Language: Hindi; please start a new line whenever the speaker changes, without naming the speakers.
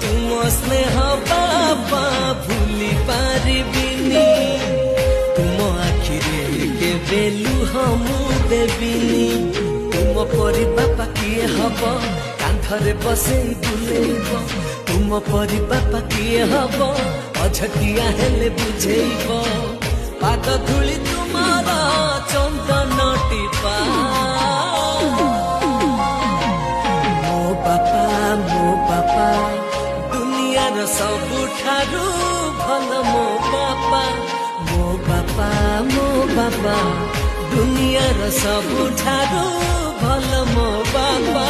तुम स्नेह बाबा भूली पारिबिनी तुम आखिरे केबे लुह मु देबिनी तुम परी बापा किए हब कांधरे बसे बुलेब तुम परी बापा किए हब अझटिया हेले बुझेब पाद धूली तुमार चंदन टीपा मो बापा दुनियार सबुठारु भल मो बापा दुनियार सबुठारु भल मो बापा।